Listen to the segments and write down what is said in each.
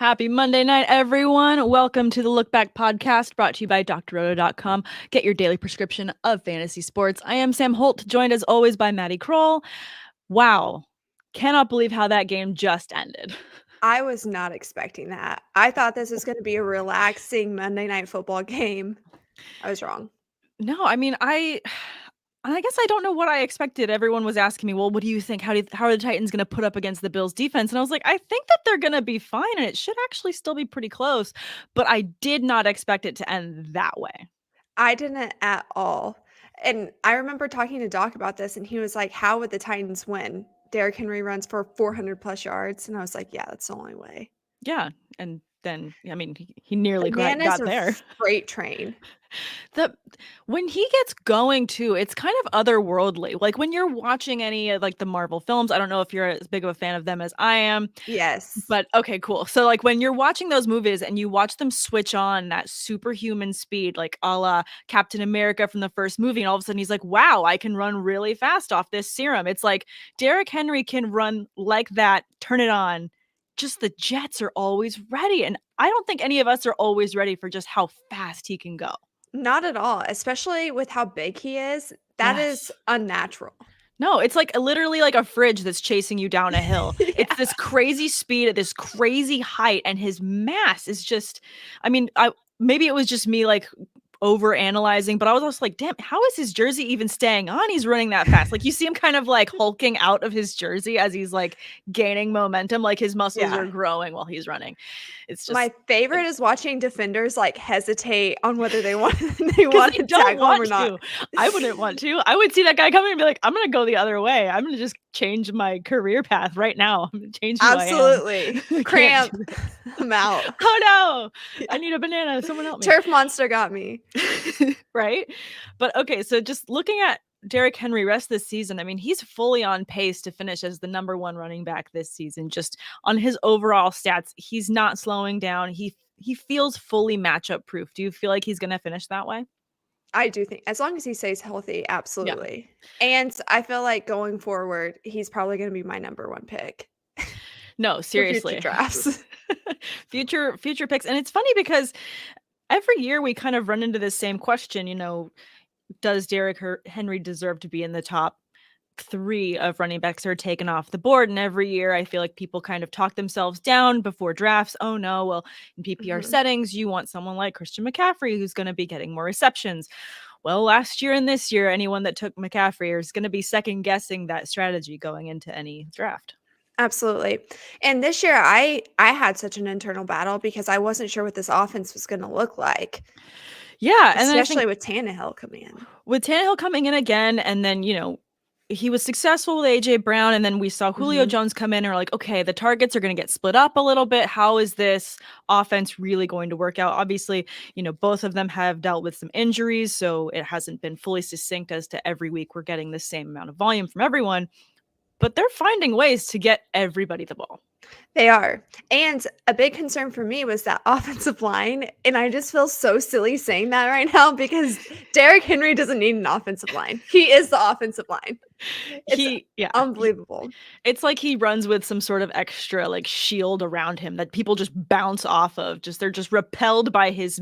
Happy Monday night, everyone. Welcome to the Look Back podcast brought to you by drroto.com. Get your daily prescription of fantasy sports. I am Sam Holt, joined as always by Madi Kroll. Wow. Cannot believe how that game just ended. I was not expecting that. I thought this was going to be a relaxing Monday night football game. I was wrong. No, I mean, I guess I don't know what I expected. Everyone was asking me, well, what do you think? How are the Titans going to put up against the Bills defense? And I was like, I think that they're going to be fine and it should actually still be pretty close. But I did not expect it to end that way. I didn't at all. And I remember talking to Doc about this, and he was like, how would the Titans win? Derrick Henry runs for 400 plus yards. And I was like, yeah, that's the only way. Yeah. And then, I mean, he nearly Man got is there. a freight train. When he gets going too, it's kind of otherworldly. Like when you're watching any like the Marvel films, I don't know if you're as big of a fan of them as I am. Yes. But okay, cool. So like when you're watching those movies and you watch them switch on that superhuman speed, like a la Captain America from the first movie, and all of a sudden he's like, wow, I can run really fast off this serum. It's like Derrick Henry can run like that, turn it on. Just the jets are always ready. And I don't think any of us are always ready for just how fast he can go. Not at all, especially with how big he is. That is unnatural. No, it's like literally like a fridge that's chasing you down a hill. Yeah. It's this crazy speed at this crazy height, and his mass is just, I mean, maybe it was just me like over analyzing, but I was also like, damn, how is his jersey even staying on? He's running that fast. Like you see him kind of like hulking out of his jersey as he's like gaining momentum, like his muscles are growing while he's running. It's just my favorite is watching defenders like hesitate on whether they want to tackle him or not. I wouldn't want to. I would see that guy coming and be like, I'm gonna go the other way. I'm gonna just change my career path right now. I'm gonna change who Absolutely. I am. Cramp. I'm out. Oh no. I need a banana. Someone help me. Turf monster got me. Right? But okay, so just looking at Derrick Henry rest this season, I mean, he's fully on pace to finish as the number one running back this season. Just on his overall stats, he's not slowing down. He feels fully matchup proof. Do you feel like he's going to finish that way? I do think as long as he stays healthy, absolutely. Yeah. And I feel like going forward, he's probably going to be my number one pick. No, seriously. Future drafts. future picks. And it's funny because every year we kind of run into this same question, you know, does Derrick Henry deserve to be in the top 3 of running backs that are taken off the board? And every year I feel like people kind of talk themselves down before drafts. Oh no, well, in PPR settings, you want someone like Christian McCaffrey who's going to be getting more receptions. Well, last year and this year, anyone that took McCaffrey is going to be second guessing that strategy going into any draft. Absolutely. And this year I had such an internal battle because I wasn't sure what this offense was going to look like. Yeah. And especially with Tannehill coming in. With Tannehill coming in again, and then, you know, he was successful with A.J. Brown, and then we saw Julio Jones come in and we're like, okay, the targets are going to get split up a little bit. How is this offense really going to work out? Obviously, you know, both of them have dealt with some injuries, so it hasn't been fully succinct as to every week we're getting the same amount of volume from everyone. But they're finding ways to get everybody the ball. They are. And a big concern for me was that offensive line. And I just feel so silly saying that right now because Derrick Henry doesn't need an offensive line. He is the offensive line. It's unbelievable. It's like he runs with some sort of extra like shield around him that people just bounce off of. They're just repelled by his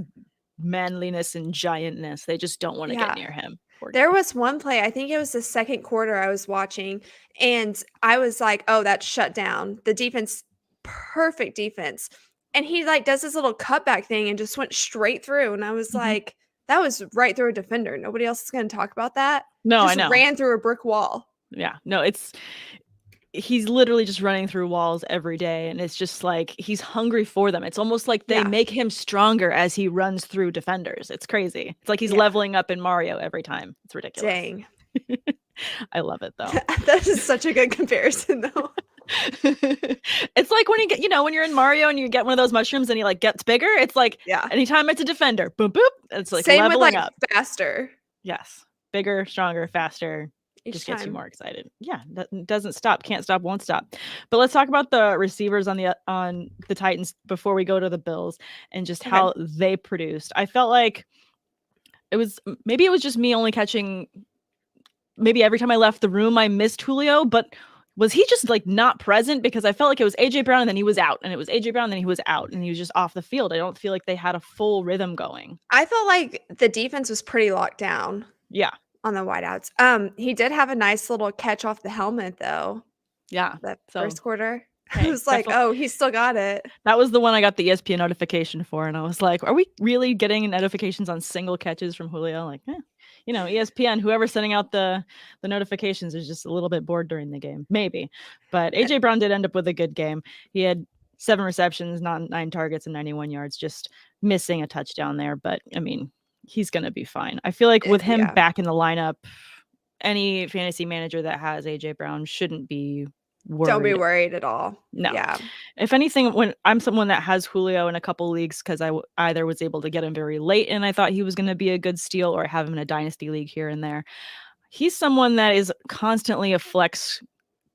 manliness and giantness. They just don't want to get near him. There was one play, I think it was the second quarter I was watching, and I was like, oh, that's shut down. The defense, perfect defense. And he like does this little cutback thing and just went straight through. And I was like, that was right through a defender. Nobody else is going to talk about that. No, just I know. Ran through a brick wall. Yeah, no, he's literally just running through walls every day, and it's just like he's hungry for them. It's almost like they make him stronger as he runs through defenders. It's crazy. It's like he's leveling up in Mario every time. It's ridiculous. Dang. I love it though. That is such a good comparison though. It's like when you get, you know, when you're in Mario and you get one of those mushrooms and he like gets bigger, it's like anytime it's a defender, boom, boop, it's like same leveling with, like, up. Faster. Yes. Bigger, stronger, faster. Just gets you more excited. Yeah, that doesn't stop, can't stop, won't stop. But let's talk about the receivers on the Titans before we go to the Bills and just how they produced. I felt like it was just me only catching. Maybe every time I left the room, I missed Julio, but Was he just like not present? Because I felt like it was AJ Brown and then he was out, and it was AJ Brown and then he was out, and he was just off the field. I don't feel like they had a full rhythm going. I felt like the defense was pretty locked down Yeah. on the wideouts. He did have a nice little catch off the helmet though. Yeah. That So first quarter. I hey, was like, oh, he still got it. that was the one I got the ESPN notification for, and I was like, are we really getting notifications on single catches from Julio? Like, ESPN, whoever's sending out the notifications is just a little bit bored during the game. Maybe. But AJ Brown did end up with a good game. He had 7 receptions, 9 targets, and 91 yards, just missing a touchdown there. But, I mean, he's going to be fine. I feel like with him back in the lineup, any fantasy manager that has AJ Brown shouldn't be worried. Don't be worried at all. No. Yeah. If anything, when I'm someone that has Julio in a couple leagues, because I either was able to get him very late and I thought he was going to be a good steal, or have him in a dynasty league here and there, he's someone that is constantly a flex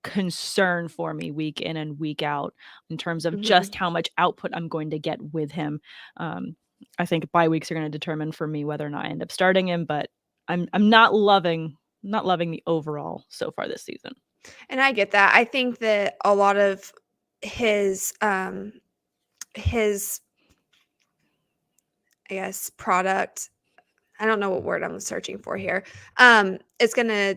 concern for me week in and week out in terms of just how much output I'm going to get with him. I think bye weeks are going to determine for me whether or not I end up starting him, but I'm not loving the overall so far this season. And I get that. I think that a lot of his I guess product, I don't know what word I'm searching for here. It's gonna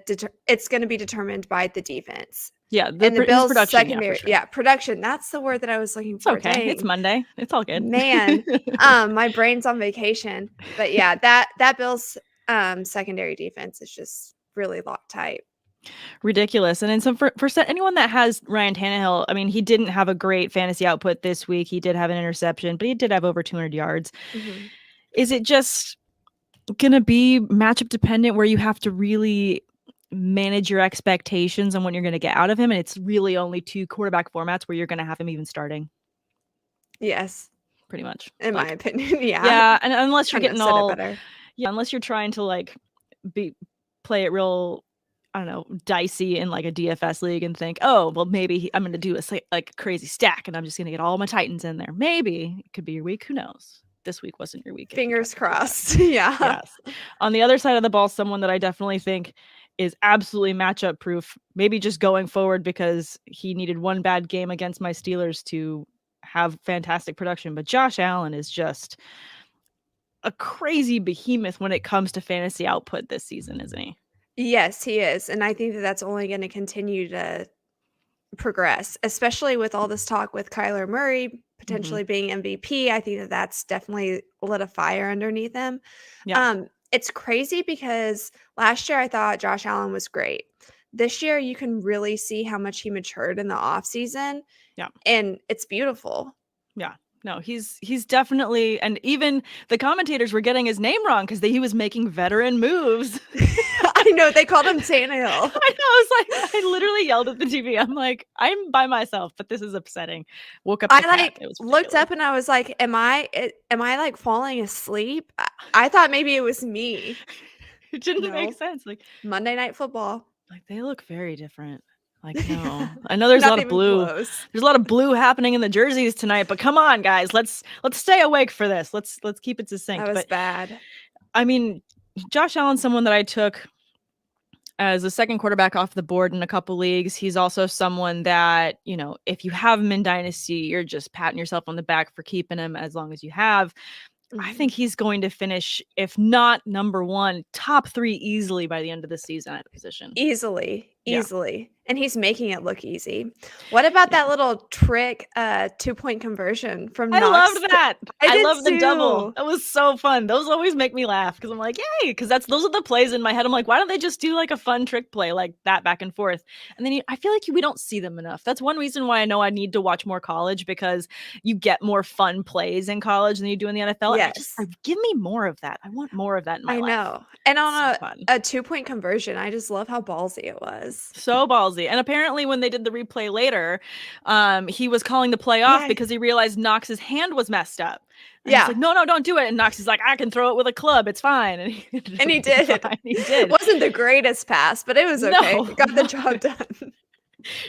be determined by the defense. Yeah, and the Bills' production, secondary, production. That's the word that I was looking for. It's okay. Dang. It's Monday. It's all good. Man, my brain's on vacation. But yeah, that Bills' secondary defense is just really locked tight. Ridiculous. And then for anyone that has Ryan Tannehill, I mean, he didn't have a great fantasy output this week. He did have an interception, but he did have over 200 yards. Is it just going to be matchup dependent where you have to really manage your expectations on what you're going to get out of him? And it's really only 2 quarterback formats where you're going to have him even starting? Yes. Pretty much. In my opinion, yeah. Yeah, and unless you're getting all... Yeah, unless you're trying to like play it real... I don't know, dicey in like a DFS league and think, oh, well, maybe I'm going to do a crazy stack and I'm just going to get all my Titans in there. Maybe it could be your week. Who knows? This week wasn't your week. Fingers crossed. Yeah. Yes. On the other side of the ball, someone that I definitely think is absolutely matchup proof, maybe just going forward because he needed one bad game against my Steelers to have fantastic production. But Josh Allen is just a crazy behemoth when it comes to fantasy output this season, isn't he? Yes, he is. And I think that that's only going to continue to progress, especially with all this talk with Kyler Murray potentially being MVP. I think that that's definitely lit a fire underneath him. Yeah. It's crazy because last year I thought Josh Allen was great. This year you can really see how much he matured in the offseason. Yeah. And it's beautiful. Yeah. No, he's definitely, and even the commentators were getting his name wrong because he was making veteran moves. I know, they called him Tannehill. I know, I was like, I literally yelled at the TV. I'm like, I'm by myself, but this is upsetting. Woke up. I looked up and I was like, am I like falling asleep? I thought maybe it was me. It didn't make sense. Like Monday Night Football. Like they look very different. Like, no, I know there's a lot of blue. There's a lot of blue happening in the jerseys tonight, but come on, guys, let's stay awake for this. Let's keep it succinct. That was bad. I mean, Josh Allen's someone that I took as a second quarterback off the board in a couple leagues. He's also someone that, if you have him in Dynasty, you're just patting yourself on the back for keeping him as long as you have. I think he's going to finish, if not number 1, top 3 easily by the end of the season at the position. Easily. And he's making it look easy. What about that little trick 2-point conversion from Knox? I loved that. I love the double. That was so fun. Those always make me laugh because I'm like, yay, because those are the plays in my head. I'm like, why don't they just do like a fun trick play like that back and forth? And then I feel like we don't see them enough. That's one reason why I know I need to watch more college, because you get more fun plays in college than you do in the NFL. Yes. Give me more of that. I want more of that in my life. I know. And on a 2-point conversion, I just love how ballsy it was. So ballsy. And apparently when they did the replay later, he was calling the play off because he realized Knox's hand was messed up. And he's like, no, don't do it. And Knox is like, I can throw it with a club. It's fine. And he did. He did. It wasn't the greatest pass, but it was okay. No, got the job done.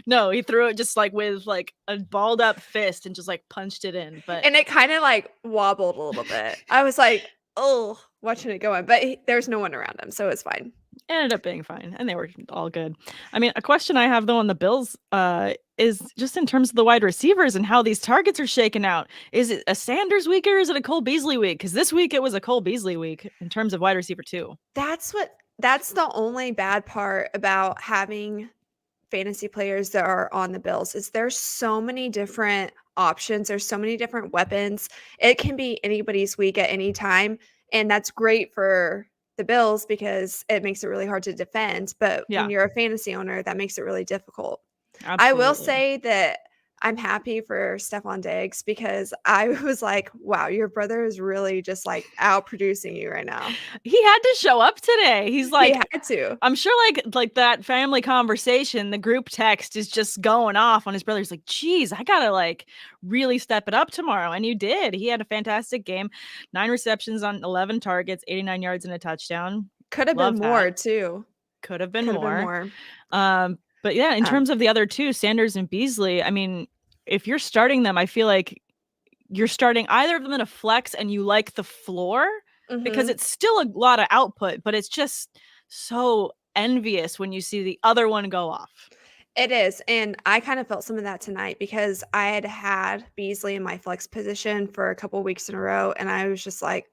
No, he threw it just like with like a balled up fist and just like punched it in. And it kind of like wobbled a little bit. I was like, oh, watching it go in. But there's no one around him, so it's fine. ended up being fine, and they were all good. I mean, a question I have though on the Bills is just in terms of the wide receivers and how these targets are shaken out. Is it a Sanders week or is it a Cole Beasley week? Because this week it was a Cole Beasley week in terms of wide receiver too. That's the only bad part about having fantasy players that are on the Bills is there's so many different options. There's so many different weapons. It can be anybody's week at any time. And that's great for the Bills because it makes it really hard to defend. But when Yeah, you're a fantasy owner, that makes it really difficult. I will absolutely. say that I'm happy for Stephon Diggs because I was like, wow, your brother is really just like out producing you right now. He had to show up today. He's He like, had to. I'm sure like that family conversation, the group text is just going off on his brother's like, geez, I gotta like really step it up tomorrow. And you did. He had a fantastic game. 9 receptions on 11 targets, 89 yards and a touchdown. Could have been Love that. more too. Could have been Could have been more. more. But yeah, in Um, terms of the other two, Sanders and Beasley, I mean, if you're starting them, I feel like you're starting either of them in a flex and you like the floor because mhm. it's still a lot of output, but it's just so envious when you see the other one go off. It is, and I kind of felt some of that tonight because I had Beasley in my flex position for a couple weeks in a row, and I was just like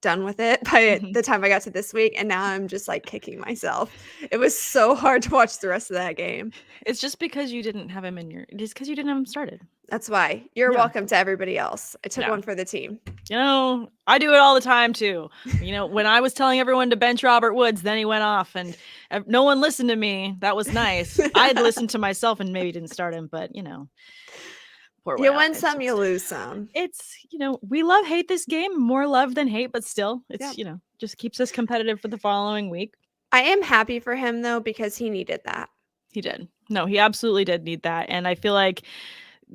done with it by Mhm. the time I got to this week, and now I'm just like kicking myself. It was so hard to watch the rest of that game. It's just because you didn't have him in your just because you didn't have him started. That's why. You're Yeah. welcome to everybody else. I took Yeah. one for the team. I do it all the time too. When I was telling everyone to bench Robert Woods, then he went off and no one listened to me. That was nice. I had listened to myself and maybe didn't start him, but poor You Will. win some, you lose some. We hate this game, more love than hate, but still, Yep. just keeps us competitive for the following week. I am happy for him though because he needed that. He did. No, he absolutely did need that. And I feel like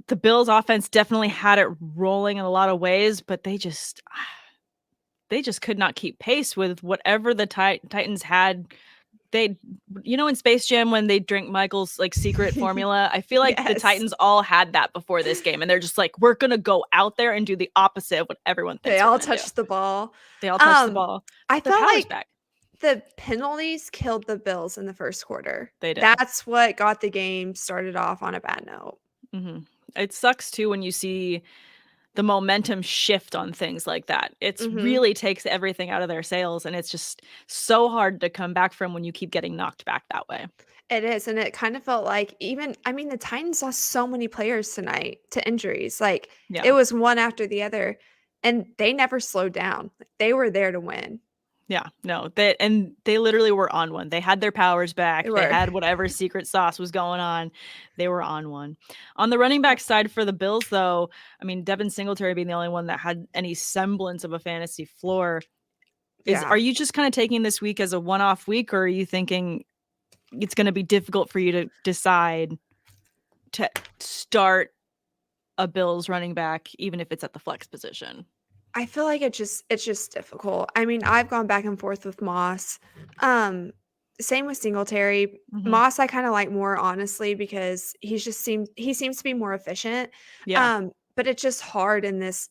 the Bills offense definitely had it rolling in a lot of ways, but they just could not keep pace with whatever the Titans had. They, in Space Jam when they drink Michael's like secret formula, I feel like the Yes. Titans all had that before this game, and they're just like, we're gonna go out there and do the opposite of what everyone They thinks we're all gonna do. touched the ball. They all touched the ball. I Their felt power's like back. the penalties killed the Bills in the first quarter. They did. That's what got the game started off on a bad note. Mhm. It sucks too when you see the momentum shift on things like that. It's Mhm. really takes everything out of their sails, and it's just so hard to come back from when you keep getting knocked back that way. It is, and it kind of felt like the Titans lost so many players tonight to injuries. Like, Yeah. it was one after the other, and they never slowed down. Like, they were there to win. Yeah, no, they literally were on one. They had their powers They back. They were. had whatever secret sauce was going on. They were on one. On the running back side for the Bills, though, I mean, Devin Singletary being the only one that had any semblance of a fantasy floor. Yeah. Are you just kind of taking this week as a one-off week, or are you thinking it's going to be difficult for you to decide to start a Bills running back, even if it's at the flex position? I feel like it's just difficult. I mean, I've gone back and forth with Moss. Um, Same with Singletary. Mhm. Moss I kinda like more honestly because he seems to be more efficient. Yeah, But it's just hard in this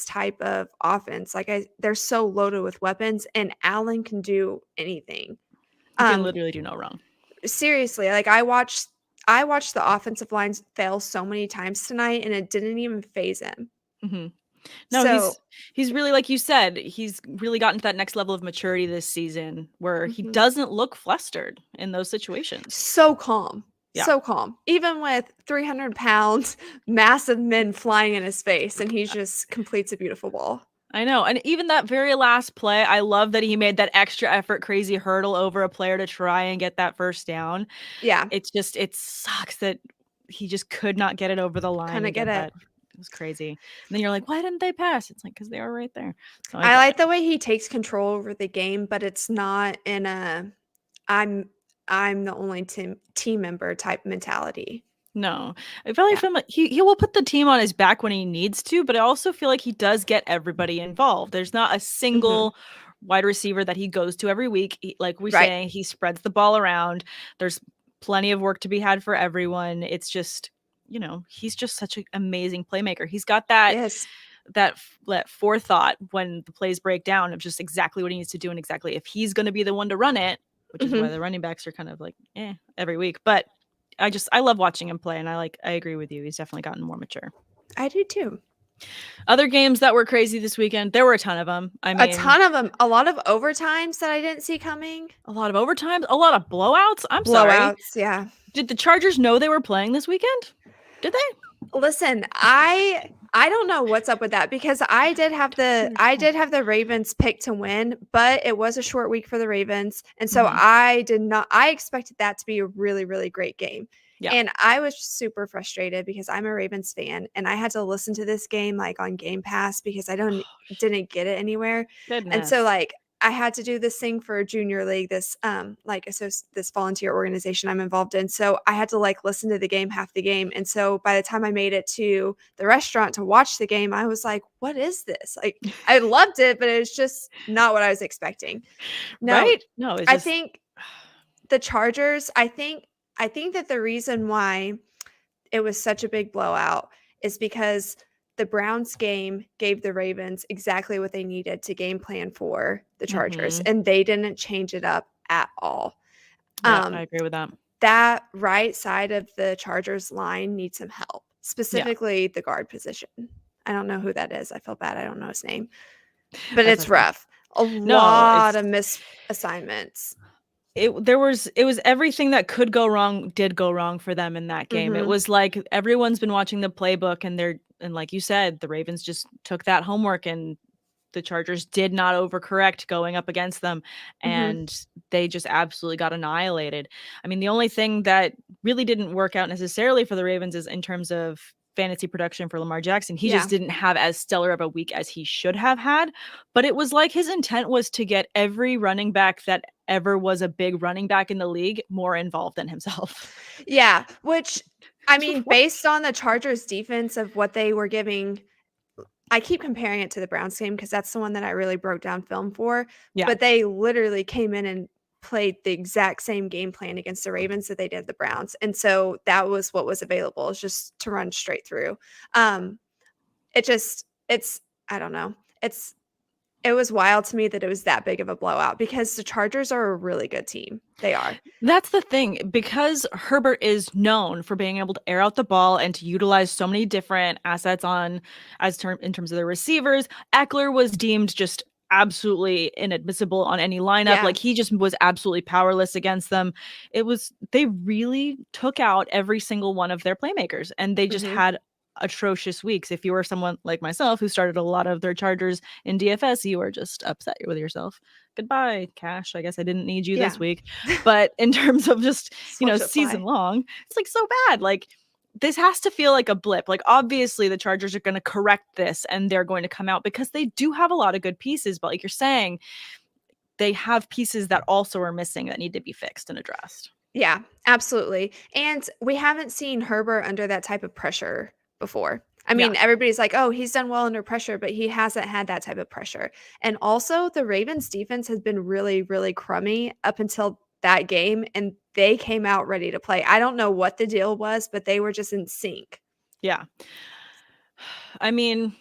type of offense. Like they're so loaded with weapons and Allen can do anything. he can Um, literally do no wrong. Seriously, like I watched the offensive lines fail so many times tonight and it didn't even phase him. Mhm. No, So, he's really like you said, he's really gotten to that next level of maturity this season where he mhm. doesn't look flustered in those situations. So calm, Yeah, so calm. Even with 300 pounds, massive men flying in his face, and he just completes a beautiful ball. I know. And even that very last play, I love that he made that extra effort, crazy hurdle over a player to try and get that first down. Yeah, It sucks that he just could not get it over the line kinda and get get it. that. It was crazy. And then you're like, why didn't they pass? It's like, because they were right there. So I I get like it. the way he takes control over the game, but it's not in a I'm I'm the only team member type mentality. No, I feel like Yeah. from he will put the team on his back when he needs to, but I also feel like he does get everybody involved. There's not a Mhm. single wide receiver that he goes to every week. Like we Right. say, he spreads the ball around. There's plenty of work to be had for everyone. It's just, he's just such an amazing playmaker. He's got that Yes. that forethought when the plays break down of just exactly what he needs to do and exactly if he's going to be the one to run it, which is why the running backs are kind of like every week. But I love watching him play, and I agree with you. He's definitely gotten more mature. I do too. Other games that were crazy this weekend, there were a ton of them. I mean, a ton of them. A lot of overtimes that I didn't see coming. A lot of overtimes, a lot of blowouts. I'm sorry. Yeah. Did the Chargers know they were playing this weekend? Did they? Listen, I don't know what's up with that, because I did have the Ravens picked to win, but it was a short week for the Ravens, and so I expected that to be a really, really great game. Yeah. And I was super frustrated because I'm a Ravens fan, and I had to listen to this game like on Game Pass because I didn't get it anywhere. Goodness. And so like I had to do this thing for Junior League, this this volunteer organization I'm involved in. So I had to like listen to the game half the game. And so by the time I made it to the restaurant to watch the game, I was like, what is this? Like, I loved it, but it was just not what I was expecting. No, right? No, I think the Chargers, I think that the reason why it was such a big blowout is because the Browns game gave the Ravens exactly what they needed to game plan for the Chargers, and they didn't change it up at all. Yeah, I agree with that. That right side of the Chargers line needs some help, specifically the guard position. I don't know who that is. I feel bad. I don't know his name, but it's rough. A lot of misassignments. It was everything that could go wrong did go wrong for them in that game. It was like everyone's been watching the playbook, and like you said, the Ravens just took that homework, and the Chargers did not overcorrect going up against them, and they just absolutely got annihilated. I mean, the only thing that really didn't work out necessarily for the Ravens is in terms of fantasy production for Lamar Jackson. He just didn't have as stellar of a week as he should have had, but it was like his intent was to get every running back that ever was a big running back in the league more involved than himself. Yeah, which, I mean, based on the Chargers defense of what they were giving, I keep comparing it to the Browns game because that's the one that I really broke down film for. Yeah. But they literally came in and played the exact same game plan against the Ravens that they did the Browns. And so that was what was available, is just to run straight through. I don't know. It was wild to me that it was that big of a blowout because the Chargers are a really good team. They are. That's the thing, because Herbert is known for being able to air out the ball and to utilize so many different assets in terms of the receivers. Eckler was deemed just absolutely inadmissible on any lineup. Yeah. Like, he just was absolutely powerless against them. They really took out every single one of their playmakers, and they just had atrocious weeks. If you were someone like myself who started a lot of their Chargers in DFS, you were just upset with yourself. Goodbye, Cash. I guess I didn't need you this week. But in terms of just, season long, it's like so bad. Like, this has to feel like a blip. Like, obviously the Chargers are going to correct this and they're going to come out because they do have a lot of good pieces. But like you're saying, they have pieces that also are missing that need to be fixed and addressed. Yeah, absolutely. And we haven't seen Herbert under that type of pressure before. I mean, everybody's like, oh, he's done well under pressure, but he hasn't had that type of pressure. And also the Ravens defense has been really, really crummy up until that game, and they came out ready to play. I don't know what the deal was, but they were just in sync. Yeah. I mean,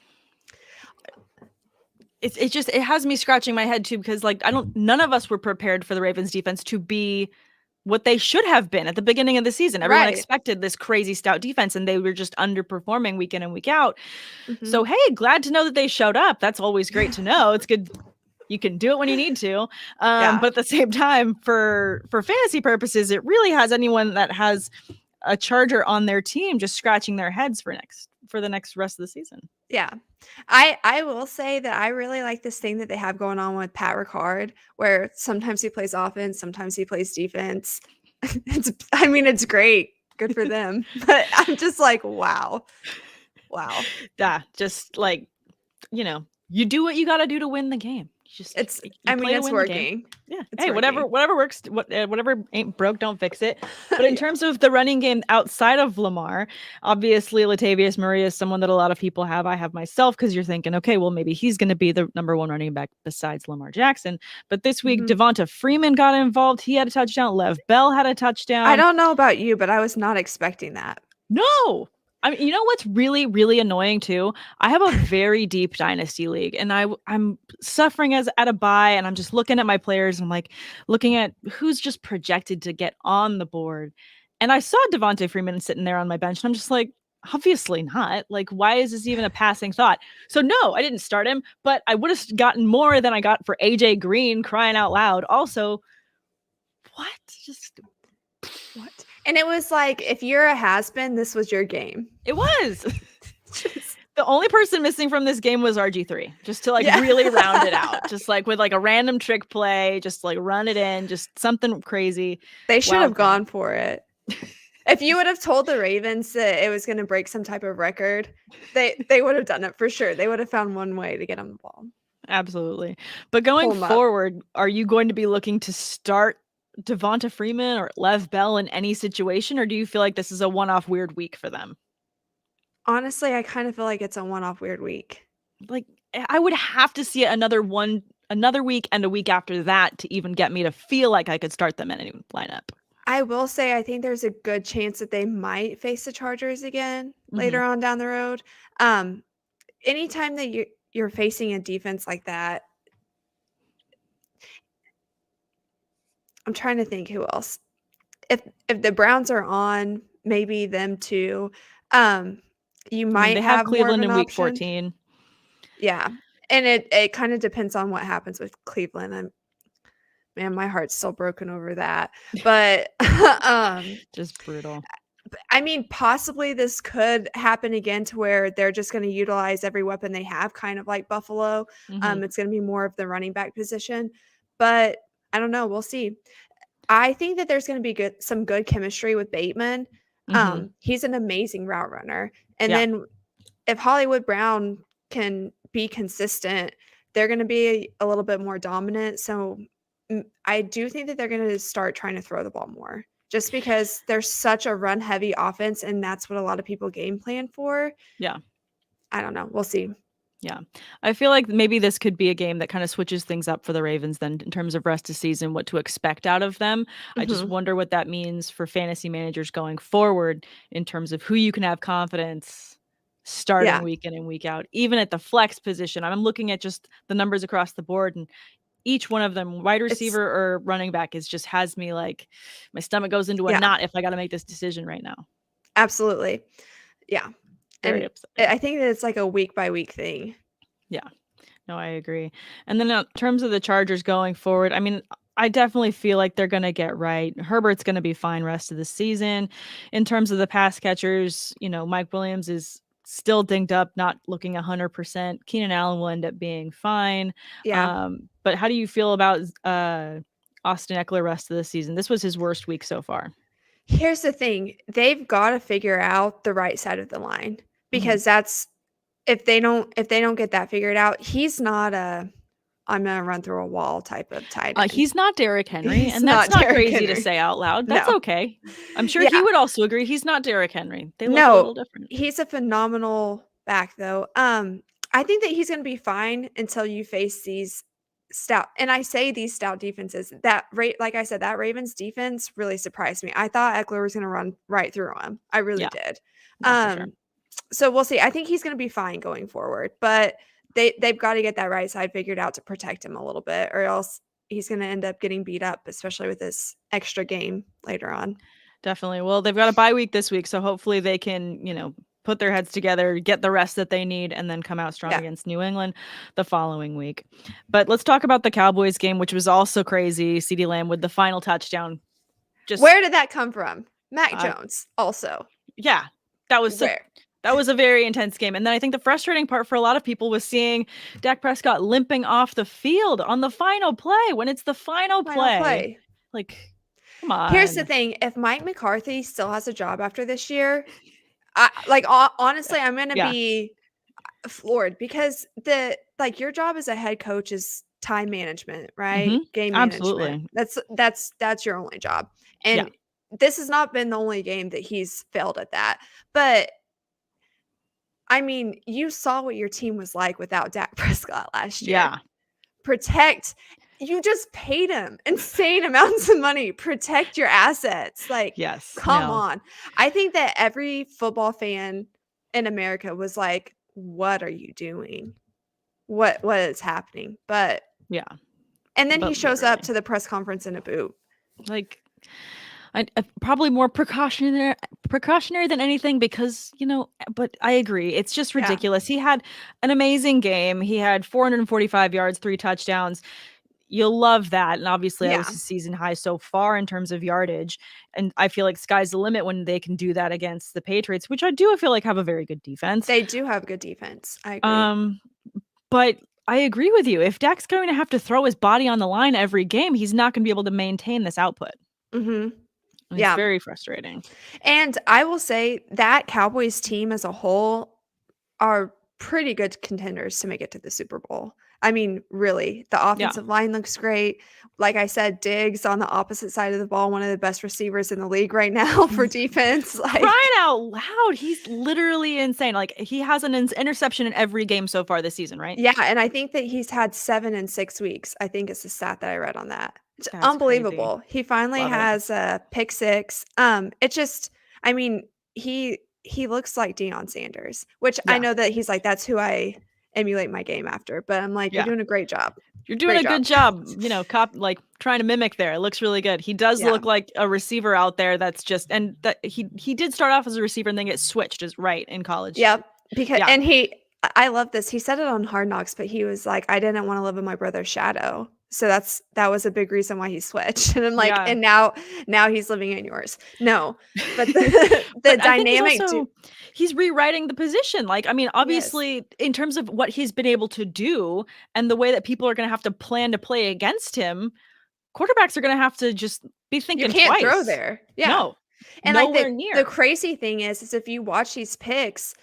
it has me scratching my head too, because like none of us were prepared for the Ravens defense to be what they should have been at the beginning of the season. Everyone expected this crazy stout defense, and they were just underperforming week in and week out. So, hey, glad to know that they showed up. That's always great to know. It's good. You can do it when you need to. But at the same time, for fantasy purposes, it really has anyone that has a Charger on their team just scratching their heads for the next rest of the season. Yeah. I will say that I really like this thing that they have going on with Pat Ricard, where sometimes he plays offense, sometimes he plays defense. It's great. Good for them. But I'm just like, wow. Yeah, just like, you do what you got to do to win the game. It's working. Yeah. Hey, whatever works, whatever ain't broke, don't fix it. But in terms of the running game outside of Lamar, obviously Latavius Murray is someone that a lot of people have. I have myself, because you're thinking, okay, well, maybe he's going to be the number one running back besides Lamar Jackson. But this week, Devonta Freeman got involved. He had a touchdown. Lev Bell had a touchdown. I don't know about you, but I was not expecting that. No. I mean, you know what's really, really annoying too? I have a very deep dynasty league, and I'm suffering as at a bye, and I'm just looking at my players. And I'm like looking at who's just projected to get on the board, and I saw Devontae Freeman sitting there on my bench, and I'm just like, obviously not. Like, why is this even a passing thought? So no, I didn't start him, but I would have gotten more than I got for AJ Green, crying out loud. Also, what? Just What? And it was like, if you're a has-been, this was your game. it was. The only person missing from this game was RG3, just to like Yeah. really round it out, just like with like a random trick play, just like run it in, just something crazy. They should have Wow. gone for it. If you would have told the Ravens that it was going to break some type of record, they would have done it for sure. They would have found one way to get on the ball. Absolutely. But going Pull 'em up. forward, are you going to be looking to start Devonta Freeman or Lev Bell in any situation, or do you feel like this is a one-off weird week for them? Honestly, I kind of feel like it's a one-off weird week. Like, I would have to see it another week and a week after that to even get me to feel like I could start them in any lineup. I will say I think there's a good chance that they might face the Chargers again later on down the road. Anytime that you're facing a defense like that, I'm trying to think who else. If the Browns are on, maybe them too. You might they have have more of Cleveland an in week option. 14. Yeah, and it kind of depends on what happens with Cleveland. Man, my heart's still broken over that. But Just brutal. I mean, possibly this could happen again to where they're just going to utilize every weapon they have, kind of like Buffalo. It's going to be more of the running back position, but I don't know. We'll see. I think that there's going to be some good chemistry with Bateman. He's an amazing route runner. And then if Hollywood Brown can be consistent, they're going to be a little bit more dominant. So I do think that they're going to start trying to throw the ball more just because there's such a run heavy offense. And that's what a lot of people game plan for. Yeah. I don't know. We'll see. Yeah. I feel like maybe this could be a game that kind of switches things up for the Ravens then in terms of rest of season, what to expect out of them. I just wonder what that means for fantasy managers going forward in terms of who you can have confidence starting week in and week out. Even at the flex position, I'm looking at just the numbers across the board, and each one of them, wide receiver or running back, just has me like my stomach goes into a knot if I got to make this decision right now. Absolutely. Yeah. Very and upsetting. I think that it's like a week by week thing. Yeah. No, I agree. And then in terms of the Chargers going forward, I mean, I definitely feel like they're going to get right. Herbert's going to be fine rest of the season. In terms of the pass catchers, Mike Williams is still dinged up, not looking 100%. Keenan Allen will end up being fine. Yeah. But how do you feel about Austin Eckler rest of the season? This was his worst week so far. Here's the thing. They've got to figure out the right side of the line because that's if they don't get that figured out, he's not I'm going to run through a wall type of tight end. He's not Derrick Henry, and that's not crazy to say out loud. That's okay. I'm sure he would also agree. He's not Derrick Henry. They look a little different. He's a phenomenal back, though. I think that he's going to be fine until you face these stout, and I say these stout defenses. Like I said, that Ravens defense really surprised me. I thought Eckler was going to run right through him. I really did. Sure. So we'll see. I think he's going to be fine going forward, but they've got to get that right side figured out to protect him a little bit, or else he's going to end up getting beat up, especially with this extra game later on. Definitely. Well, they've got a bye week this week, so hopefully they can, put their heads together, get the rest that they need, and then come out strong against New England the following week. But let's talk about the Cowboys game, which was also crazy. CeeDee Lamb with the final touchdown. Where did that come from? Mac Jones also. Yeah, that was that was a very intense game. And then I think the frustrating part for a lot of people was seeing Dak Prescott limping off the field on the final play when it's the final play. Like, come on. Here's the thing. If Mike McCarthy still has a job after this year, honestly, I'm going to be floored because your job as a head coach is time management, right? Game management. Absolutely. That's your only job. And this has not been the only game that he's failed at that. But I mean, you saw what your team was like without Dak Prescott last year. Yeah. You just paid him insane amounts of money. Protect your assets. Come on. I think that every football fan in America was like, "What are you doing? What is happening?" But Yeah, and then he but shows up literally, to the press conference in a boot. like, I probably more precautionary than anything because, but I agree. It's just Yeah. ridiculous. He had an amazing game. He had 445 yards, 3 touchdowns. You'll love that, and obviously that was Yeah. his season high so far in terms of yardage, and I feel like sky's the limit when they can do that against the Patriots, which I do feel like have a very good defense. They do have good defense. I agree. Um, but I agree with you. If Dak's going to have to throw his body on the line every game, he's not gonna be able to maintain this output, Mhm. and it's Yeah. very frustrating. And I will say that Cowboys team as a whole are pretty good contenders to make it to the Super Bowl. I mean, really, the Yeah. offensive line looks great. Like I said, Diggs on the opposite side of the ball, one of the best receivers in the league right now for defense. Crying out loud, he's literally insane. Like, he has an interception in every game so far this season, right? Yeah, and I think that he's had 7 in 6 weeks. I think it's the stat that I read on that. It's That's crazy. unbelievable. He finally Love it. has a pick 6. It just I mean, he looks like Deion Sanders, which I Yeah, know that he's like, "That's who I emulate my game after," but I'm like, "You're yeah. doing a great job. You're doing Great a job." good job, like, trying to mimic there. It looks really good. He does Yeah. look like a receiver out there that's just and that he did start off as a receiver and then get switched as right in college. Yep, because Yeah. and I love this. He said it on Hard Knocks, but he was like, "I didn't wanna live in my brother's shadow." So that was a big reason why he switched, and I'm like, Yeah. "And now he's living in yours." No, but the But I think dynamic do he's rewriting the position. Like, I mean, Yes. obviously, in terms of what he's been able to do and the way that people are gonna have to plan to play against him, quarterbacks are gonna have to just be You thinking can't throw twice. there. Yeah, No, and, like, nowhere the near. crazy thing is if you watch these picks,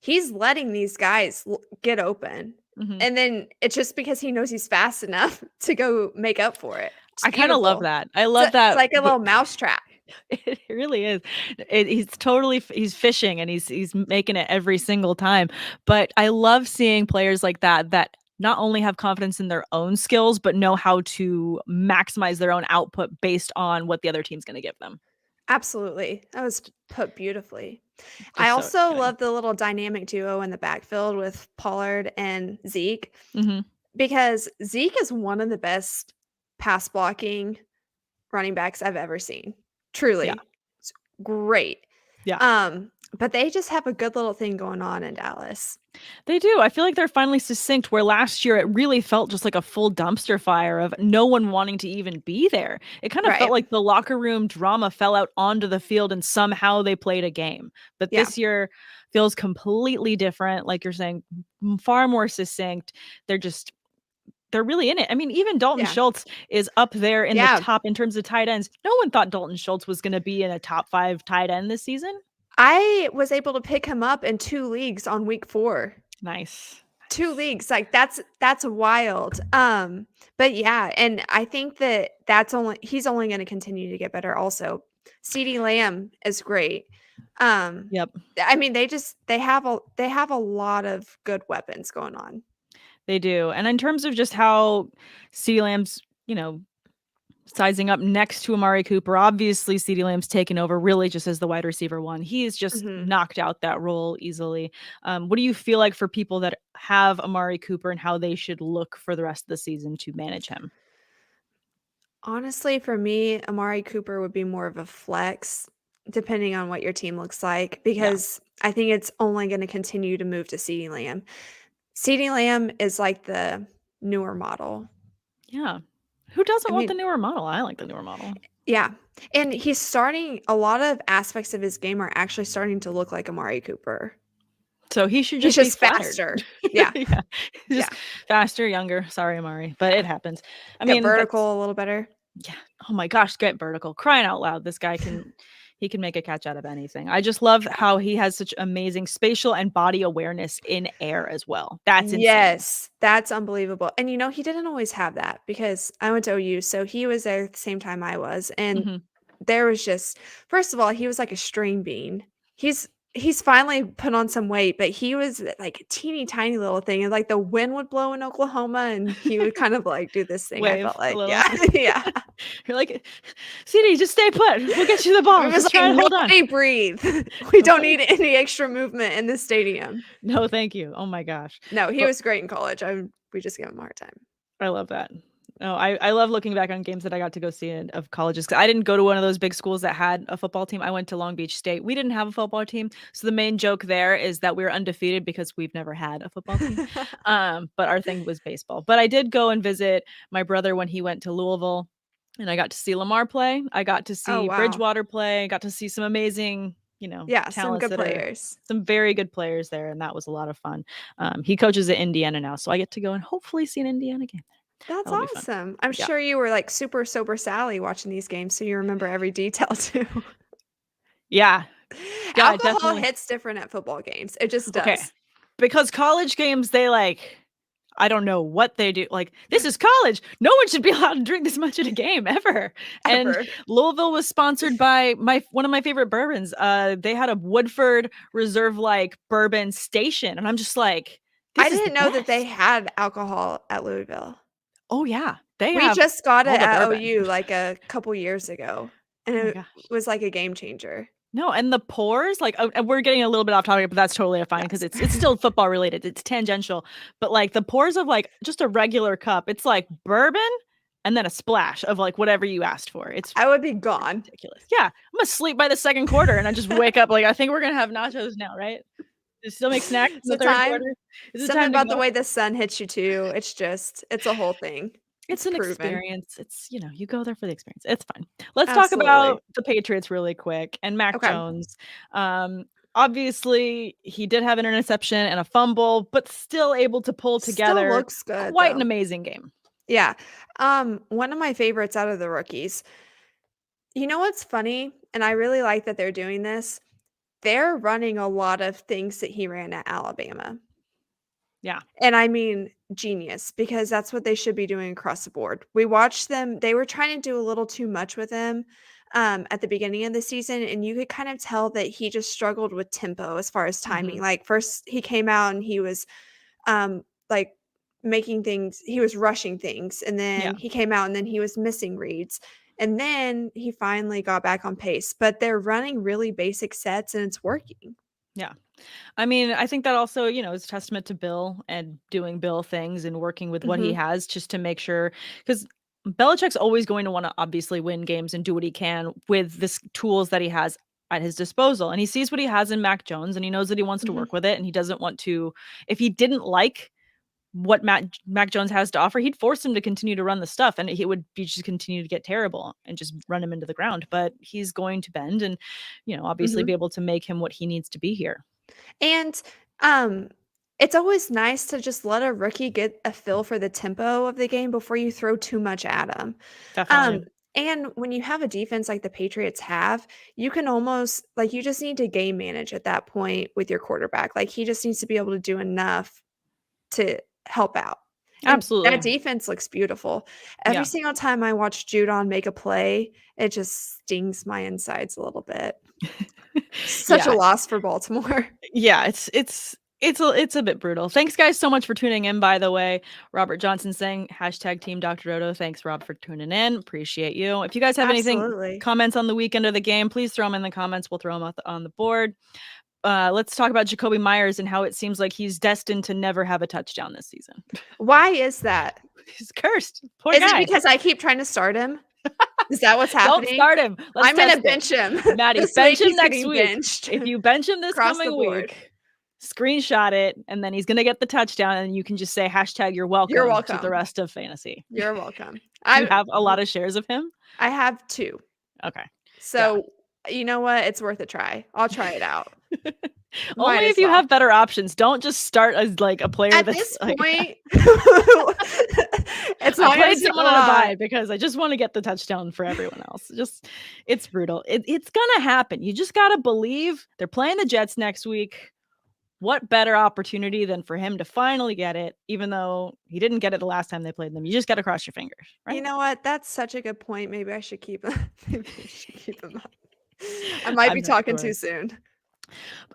he's letting these guys get open, Mhm. and then it's just because he knows he's fast enough to go make up for it. It's I kinda love beautiful. that. I It's love that, like a little mousetrap. it really is. He's totally he's fishing and he's making it every single time. But I love seeing players like that not only have confidence in their own skills, but know how to maximize their own output based on what the other team's gonna give them. Absolutely. That was put beautifully. I Just so also exciting. love the little dynamic duo in the backfield with Pollard and Zeke Mhm. because Zeke is one of the best pass blocking running backs I've ever seen. Yeah. Truly. It's great. Yeah. But they just have a good little thing going on in Dallas. They do. I feel like they're finally succinct where last year it really felt just like a full dumpster fire of no one wanting to even be there. It kind of felt Right. like the locker room drama fell out onto the field and somehow they played a game. But Yeah. this year feels completely different. Like you're saying, far more succinct. They're really in it. I mean, even Dalton Yeah. Schultz is up there in the Yeah. top in terms of tight ends. No one thought Dalton Schultz was going to be in a top 5 tight end this season. I was able to pick him up in 2 leagues on week 4. Nice. 2 leagues, like, that's wild, but yeah, and I think that he's only gonna continue to get better also. CeeDee Lamb is great. Um, Yep. I mean, they have a lot of good weapons going on. They do. And in terms of just how CeeDee Lamb's, sizing up next to Amari Cooper, obviously CeeDee Lamb's taken over really just as the wide receiver one. He's just Mhm. knocked out that role easily. What do you feel like for people that have Amari Cooper and how they should look for the rest of the season to manage him? Honestly, for me, Amari Cooper would be more of a flex, depending on what your team looks like, Yeah. because I think it's only gonna continue to move to CeeDee Lamb. CeeDee Lamb is like the newer model. Yeah. Who I doesn't want mean the newer model? I like the newer model. yeah, and he's starting a lot of aspects of his game are actually starting to look like Amari Cooper. So he should He's just be just flattered. faster. Yeah, Yeah. yeah, Just faster, younger. Sorry, Amari, but it yeah. happens. I Get mean, that's vertical a little better. yeah. Oh my gosh, get vertical. Crying out loud. This guy he can make a catch out of anything. I just love Yeah. how he has such amazing spatial and body awareness in air as well. That's insane. Yes, that's unbelievable, and, he didn't always have that because I went to OU, so he was there at the same time I was, and Mhm. there was just first of all, he was like a string bean. He's he's finally put on some weight, but he was like a teeny tiny little thing, and like the wind would blow in Oklahoma, and he would kind of like do this thing. I Wave felt a like, little. yeah, yeah. You're like, CD, just stay put. We'll get you the It ball. was Just try like, and hold on. nobody breathe. We don't Nobody. need any extra movement in this stadium. No, thank you. Oh my gosh. No, he But was great in college. We just give him a hard time. I love that. Oh, I love looking back on games that I got to go see of colleges. 'Cause I didn't go to one of those big schools that had a football team. I went to Long Beach State. We didn't have a football team. So the main joke there is that we were undefeated because we've never had a football team. But our thing was baseball. But I did go and visit my brother when he went to Louisville, and I got to see Lamar play. I got to Oh, see wow. Bridgewater play. I got to see some amazing, Yeah, some talents good that are players. some very good players there, and that was a lot of fun. He coaches at Indiana now, so I get to go and hopefully see an Indiana game there. That's That'll be fun. awesome. I'm Yeah. sure you were, like, super sober Sally watching these games, so you remember every detail too. Yeah. Yeah, I Alcohol definitely. hits different at football games. It just Okay. does. Because college games, they I don't know what they do. Like, this is college. No one should be allowed to drink this much at a game ever. And Ever. Louisville was sponsored by one of my favorite bourbons. They had a Woodford Reserve like bourbon station. And I'm just like, I this is the didn't know that they best. had alcohol at Louisville. Oh yeah. They We have just got all it the at bourbon. OU, like, a couple years ago, and Oh my it gosh. was like a game changer. No, and the pours, and we're getting a little bit off topic, but that's totally fine because Yes. it's still football related. It's tangential, but like the pours of like just a regular cup, it's like bourbon and then a splash of like whatever you asked for. It's I would be gone. ridiculous. Yeah, I'm gonna sleep by the second quarter, and I just wake up like I think we're gonna have nachos now, right? Do you still make snacks in It's the the third time quarter? Is it something time to about the go? way the sun hits you too. It's a whole thing. It's It's an proven. experience. It's, you go there for the experience. It's fine. Let's talk Absolutely. about the Patriots really quick and Mac Okay. Jones. Obviously, he did have an interception and a fumble, but still able to pull Still together looks good quite an though. amazing game. Yeah. One of my favorites out of the rookies. You know what's funny? And I really like that they're doing this. They're running a lot of things that he ran at Alabama. Yeah. And I mean genius because that's what they should be doing across the board. We watched them, they were trying to do a little too much with him at the beginning of the season, and you could kind of tell that he just struggled with tempo as far as timing. Mhm. Like first he came out and he was like making things, he was rushing things, and Yeah. then he came out and then he was missing reads. And then he finally got back on pace, but they're running really basic sets and it's working. Yeah. I mean, I think that also, is a testament to Bill and doing Bill things and working with what he Mhm. has just to make sure because Belichick's always going to want to obviously win games and do what he can with this tools that he has at his disposal. And he sees what he has in Mac Jones and he knows that he wants to Mhm. work with it and he doesn't want to if he didn't like what Mac Jones has to offer, he'd force him to continue to run the stuff and he would be just continue to get terrible and just run him into the ground. But he's going to bend and, obviously be Mhm. able to make him what he needs to be here. And, um, it's always nice to just let a rookie get a feel for the tempo of the game before you throw too much at 'em. Um, Definitely. and when you have a defense like the Patriots have, you can almost like, you just need to game manage at that point with your quarterback. Like, he just needs to be able to do enough to help out. And that Absolutely. defense looks beautiful. Every Yeah. single time I watch Judon make a play, it just stings my insides a little bit. Such a Yeah. loss for Baltimore. Yeah, it's a bit brutal. Thanks guys so much for tuning in, by the way. Robert Johnson saying hashtag Team Dr. Dodo. Thanks, Rob, for tuning in. Appreciate you. If you guys have anything Absolutely. comments on the weekend of the game, please throw them in the comments. We'll throw them on the board. Let's talk about Jacoby Myers and how it seems like he's destined to never have a touchdown this season. Why is that? He's cursed. Poor Is it guy. because I keep trying to start him? Is that what's Don't happening? start him. Let's I'm gonna test it. bench him. Maddie, This bench week him he's next getting week. benched If you bench him this across the coming board. week, screenshot it, and then he's gonna get the touchdown, and you can just say hashtag you're You're welcome to the welcome. rest of fantasy. You're welcome. Do you have a lot of shares of him? I have 2. Okay. Yeah. So, you know what? It's worth a try. I'll try it out. Might Only as if you well. have better options. Don't just start as like a player At that's this like point, it's I not gonna played take a someone on a lot. bye because I just want to get the touchdown for everyone else. It's brutal. It's gonna happen. You just gotta believe. They're playing the Jets next week. What better opportunity than for him to finally get it, even though he didn't get it the last time they played them? You just gotta cross your fingers, You right? know what? That's such a good point. Maybe I should keep maybe I should keep him up. I might I'm be not talking sure. too soon.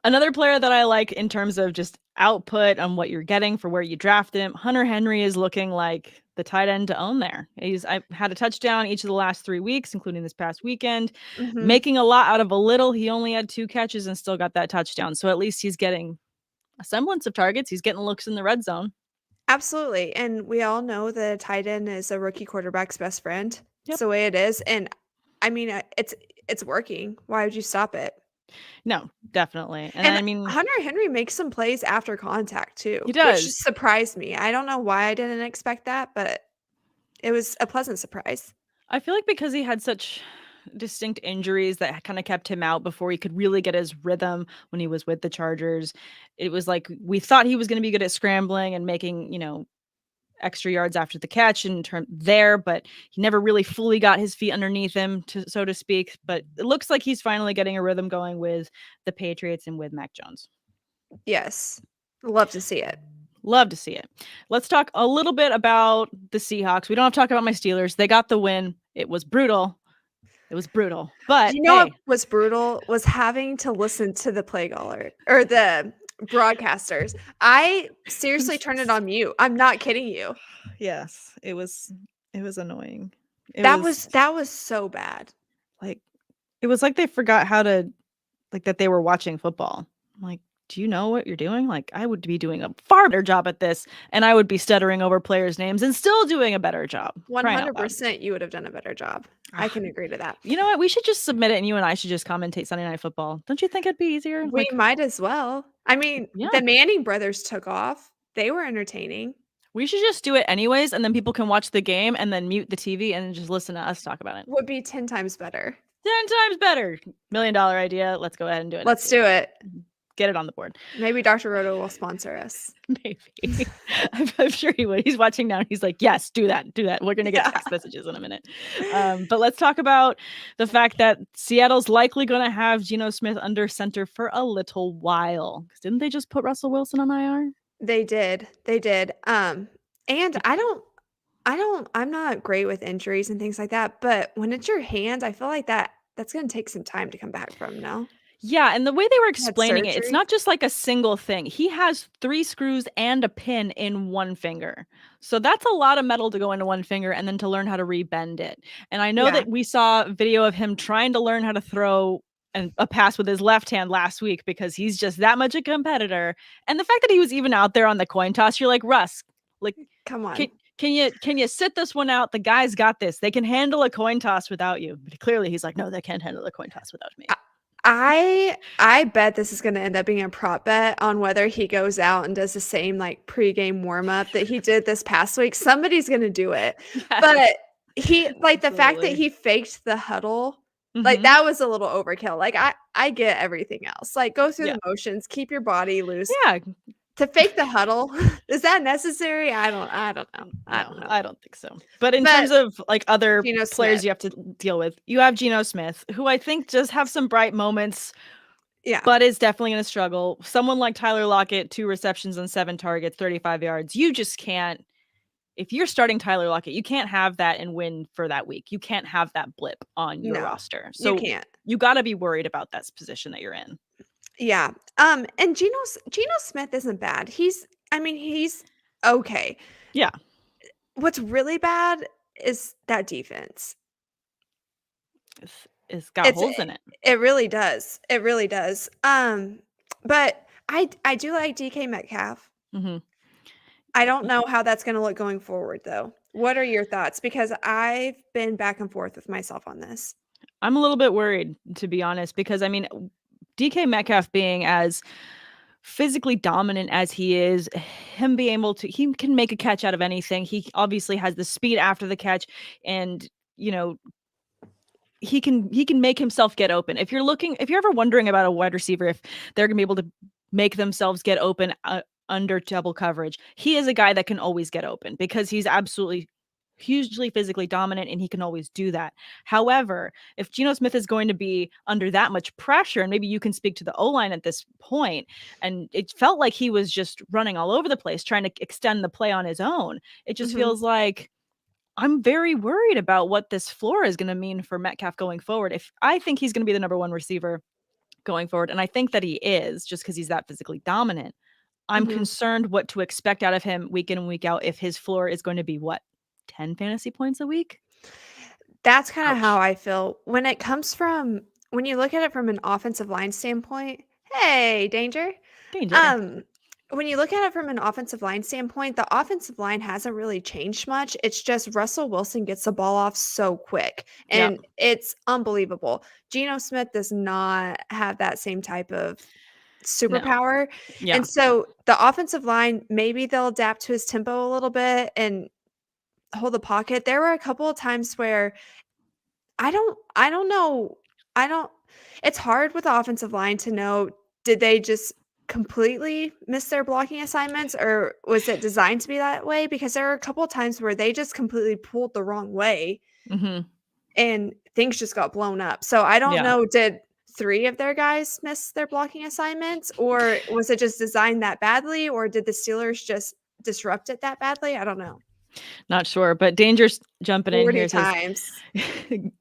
Another player that I like in terms of just output on what you're getting for where you drafted him, Hunter Henry is looking like the tight end to own there. I've had a touchdown each of the last 3 weeks, including this past weekend, Mhm. making a lot out of a little. He only had 2 catches and still got that touchdown. So at least he's getting a semblance of targets. He's getting looks in the red zone. Absolutely, and we all know that a tight end is a rookie quarterback's best friend. It's Yep. the way it is, and I mean, it's working. Why would you stop it? No, definitely. And And I mean, Hunter Henry makes some plays after contact he too, which does. just surprised me. I don't know why I didn't expect that, but it was a pleasant surprise. I feel like because he had such distinct injuries that kind of kept him out before he could really get his rhythm when he was with the Chargers. It was like we thought he was going to be good at scrambling and making, extra yards after the catch in turn there, but he never really fully got his feet underneath him, so to speak. But it looks like he's finally getting a rhythm going with the Patriots and with Mac Jones. Yes. Love to see it. Love to see it. Let's talk a little bit about the Seahawks. We don't have to talk about my Steelers. They got the win. It was brutal. It was brutal. But You know what hey, was brutal? Was having to listen to the play caller or the broadcasters. I seriously turned it on mute. I'm not kidding you. yes, it was annoying. It That was was that was so bad. like it was like they forgot how to like that they were watching football. I'm like, do you know what you're doing? Like, I would be doing a far better job at this, and I would be stuttering over players' names and still doing a better job. Crying out loud. 100% you would have done a better job. I can agree to that. You know what? We should just submit it, and you and I should just commentate Sunday Night Football. Don't you think it'd be easier? We Like, might as well. I mean, yeah, the Manning brothers took off. They were entertaining. we should just do it anyways, and then people can watch the game and then mute the TV and just listen to us talk about it. Would be 10 times better. 10 times better. $1 million idea. Let's go ahead and do it. Let's do it. Get it on the board. Maybe Dr. Roto will sponsor us. Maybe. I'm sure he would. He's watching now. And he's like, yes, do that. Do that. We're going to get text messages in a minute. But let's talk about the fact that Seattle's likely going to have Geno Smith under center for a little while. Didn't they just put Russell Wilson on IR? They did. They did. And I'm not great with injuries and things like that, but when it's your hand, I feel like that's gonna take some time to come back from, no? Yeah, and the way they were He had explaining it, it's surgery? not just like a single thing. He has 3 screws and a pin in one finger. So that's a lot of metal to go into one finger and then to learn how to rebend it. And I know Yeah. that we saw video of him trying to learn how to throw a pass with his left hand last week because he's just that much a competitor. And the fact that he was even out there on the coin toss, you're like, Russ, like, Come can, on. can you sit this one out? The guys got this. They can handle a coin toss without you. But clearly he's like, no, they can't handle a coin toss without me. I bet this is gonna end up being a prop bet on whether he goes out and does the same, like, pregame warm up that he did this past week. Somebody's gonna do it. But he like, the fact that Absolutely. he faked the huddle, like, Mhm. that was a little overkill. Like, I get everything else. Like, go through Yeah. the motions, keep your body loose. Yeah. To fake the huddle, is that necessary? I don't know. I No, don't know. I don't think so. But in But terms of like other Geno players Smith. you have to deal with, you have Geno Smith, who I think does have some bright moments, Yeah. but is definitely going to struggle. Someone like Tyler Lockett, 2 receptions and 7 targets, 35 yards. You just can't. If you're starting Tyler Lockett, you can't have that and win for that week. You can't have that blip on your No, roster. you So can't. you got to be worried about that position that you're in. Yeah. And Geno Smith isn't bad. I mean, he's okay. Yeah. What's really bad is that defense. It's got It's holes in it. it really does. It really does. But I do like DK Metcalf. Mhm. I don't know how that's gonna look going forward, though. What are your thoughts? Because I've been back and forth with myself on this. I'm a little bit worried, to be honest, because I mean, DK Metcalf being as physically dominant as he is, him being able to, he can make a catch out of anything. He obviously has the speed after the catch, and you know, he can make himself get open. If you're ever wondering about a wide receiver, if they're gonna be able to make themselves get open under double coverage, he is a guy that can always get open because he's absolutely hugely physically dominant and he can always do that. However, if Geno Smith is going to be under that much pressure, and maybe you can speak to the O-line at this point, and it felt like he was just running all over the place trying to extend the play on his own. It just Mhm. feels like I'm very worried about what this floor is going to mean for Metcalf going forward. If I think he's going to be the number 1 receiver going forward. And I think that he is, just because he's that physically dominant. I'm Mhm. concerned what to expect out of him week in and week out if his floor is going to be what, 10 fantasy points a week? That's kinda how Ouch. I feel. When you look at it from an offensive line standpoint, hey, danger. Danger. Um, when you look at it from an offensive line standpoint, the offensive line hasn't really changed much. It's just Russell Wilson gets the ball off so quick, Yep. and it's unbelievable. Geno Smith does not have that same type of No. superpower, Yeah. and so the offensive line, maybe they'll adapt to his tempo a little bit and hold the pocket. There were a couple of times where I don't know. I don't It's hard with the offensive line to know, did they just completely miss their blocking assignments, or was it designed to be that way? Because there are a couple of times where they just completely pulled the wrong way Mhm. and things just got blown up. So I don't Yeah. know, did 3 of their guys miss their blocking assignments, or was it just designed that badly, or did the Steelers just disrupt it that badly? I don't know. Not sure, but Danger's jumping in 40 here says times.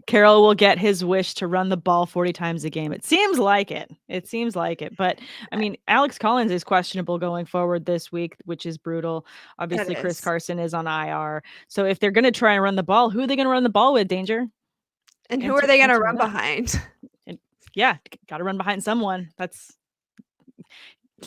Carroll will get his wish to run the ball 40 times a game. It seems like it. It seems like it. But I mean, Alex Collins is questionable going forward this week, which is brutal. That Obviously, Chris is. Carson is on IR. So if they're going to try and run the ball, who are they going to run the ball with, Danger? And who are Answer they gonna answer me run that. behind? And yeah, got to run behind someone. That's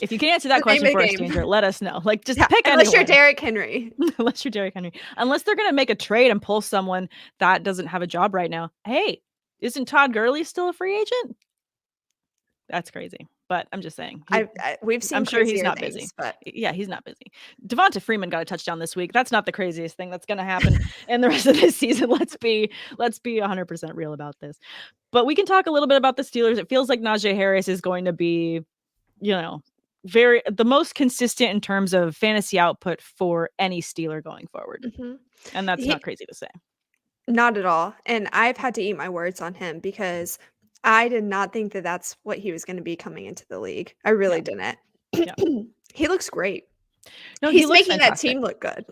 if you can answer that The name question of the for us, game. Danger, let us know. Like, just Yeah, pick unless you're anyone. Derrick Henry. Unless you're Derrick Henry. Unless they're gonna make a trade and pull someone that doesn't have a job right now. Hey, isn't Todd Gurley still a free agent? That's crazy. But I'm just saying. We've I'm seen sure he's crazier not busy. things, but Yeah, he's not busy. Devonta Freeman got a touchdown this week. That's not the craziest thing that's gonna happen in the rest of this season. Let's be 100% real about this. But we can talk a little bit about the Steelers. It feels like Najee Harris is going to be, you know, very the most consistent in terms of fantasy output for any Steeler going forward. mhm. And that's not He crazy to say. Not at all, and I've had to eat my words on him because I did not think that that's what he was gonna be coming into the league. I Yeah, really didn't. yeah. He looks great. No, he He's looks making that fantastic. team look good.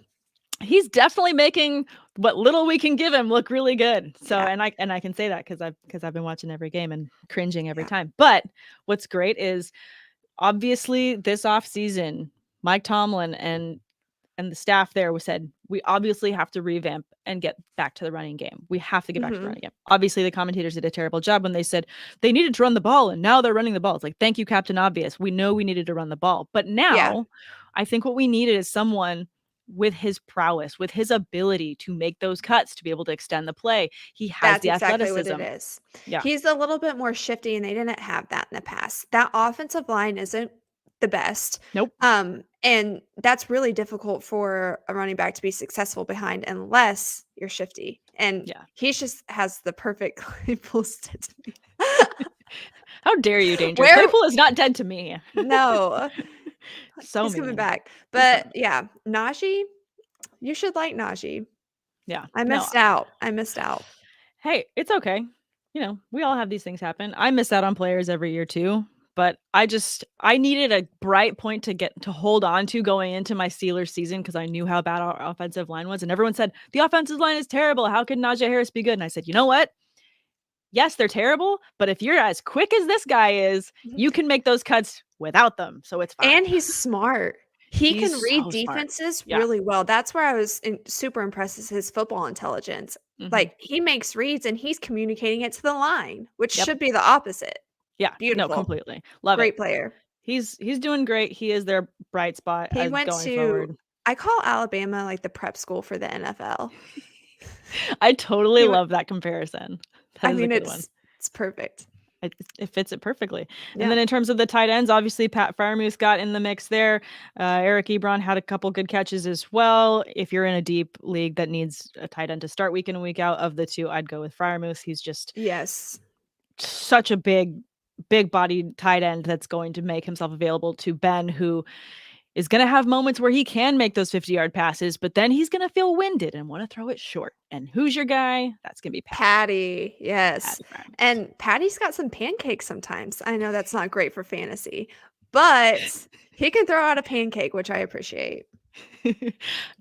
He's definitely making what little we can give him look really good. So, Yeah, and I can say that because I've been watching every game and cringing every yeah. time. But what's great is obviously this offseason, Mike Tomlin and the staff there was said, we obviously have to revamp and get back to the running game. We have to get back to the Mhm. running game. Obviously, the commentators did a terrible job when they said they needed to run the ball and now they're running the ball. It's like, thank you, Captain Obvious. We know we needed to run the ball. But Yeah, now I think what we needed is someone with his prowess, with his ability to make those cuts, to be able to extend the play. He has that's the exactly what it athleticism. is. Yeah. He's a little bit more shifty, and they didn't have that in the past. That offensive line isn't the best, Nope. and that's really difficult for a running back to be successful behind unless you're shifty, and Yeah. he just has the perfect Claypool stat to me. How dare you, Danger? Where Claypool is not dead to me. No, So he's coming mean. back, He's so but mean. yeah, Najee, you should like Najee. Yeah. I No, missed out, I missed out. hey, it's okay. We all have these things happen. I miss out on players every year too, but I needed a bright point to get to hold on to going into my Steelers season because I knew how bad our offensive line was. And everyone said, the offensive line is terrible. How could Najee Harris be good? And I said, you know what? Yes, they're terrible, but if you're as quick as this guy is, Mhm. you can make those cuts without them. So it's fine. And he's smart. He He's can read so smart. defenses Yeah. really well. That's where I was super impressed is his football intelligence. Hmm. Like, he makes reads and he's communicating it to the line, which Yep. should be the opposite. Yeah. No, Beautiful. completely. Love it. Great player. He's doing great. He is their bright spot He as went going to forward. I call Alabama, like, the prep school for the NFL. I totally He went love that comparison. That I is a mean, good one. it's perfect. It fits it perfectly. And Yeah. then in terms of the tight ends, obviously Pat Freiermuth got in the mix there. Eric Ebron had a couple good catches as well. If you're in a deep league that needs a tight end to start week in and week out, of the two, I'd go with Freiermuth. He's just Yes. such a big bodied tight end that's going to make himself available to Ben, who is going to have moments where he can make those 50-yard passes, but then he's going to feel winded and want to throw it short. And who's your guy? That's going to be Patty, yes. Patty Freiermuth. And Patty's got some pancakes sometimes. I know that's not great for fantasy, but he can throw out a pancake, which I appreciate.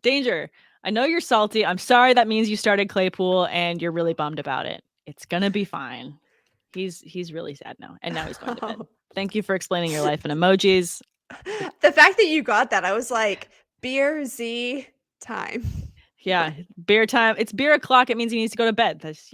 Danger. I know you're salty. I'm sorry that means you started Claypool and you're really bummed about it. It's going to be fine. He's really sad now, and now he's going to bed. Oh. Thank you for explaining your life in emojis. The fact that you got that, I was like, beer Z time. Yeah, beer time. It's beer o'clock. It means he needs to go to bed. That's,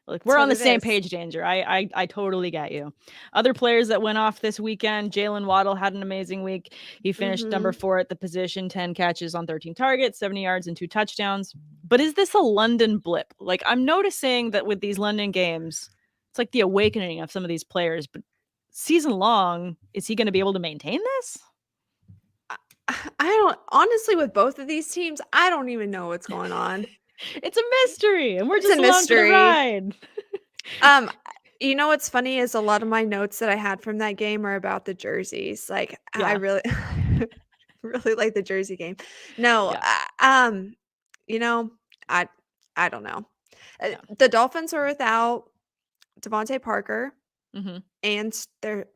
like we're That's on what the it same is. page, Danger. I totally get you. Other players that went off this weekend, Jaylen Waddle had an amazing week. He finished number 4 at the position, 10 catches on 13 targets, 70 yards and 2 touchdowns. But is this a London blip? Like, I'm noticing that with these London games, it's like the awakening of some of these players. But season long, is he going to be able to maintain this? I don't honestly, with both of these teams, I don't even know what's going on. It's a mystery, and we're It's just a along for the mystery. ride. You know what's funny is a lot of my notes that I had from that game are about the jerseys. Like, I Yeah. really really like the jersey game. No, Yeah. you know, I I don't know. Yeah. The Dolphins are without Devontae Parker Mhm. and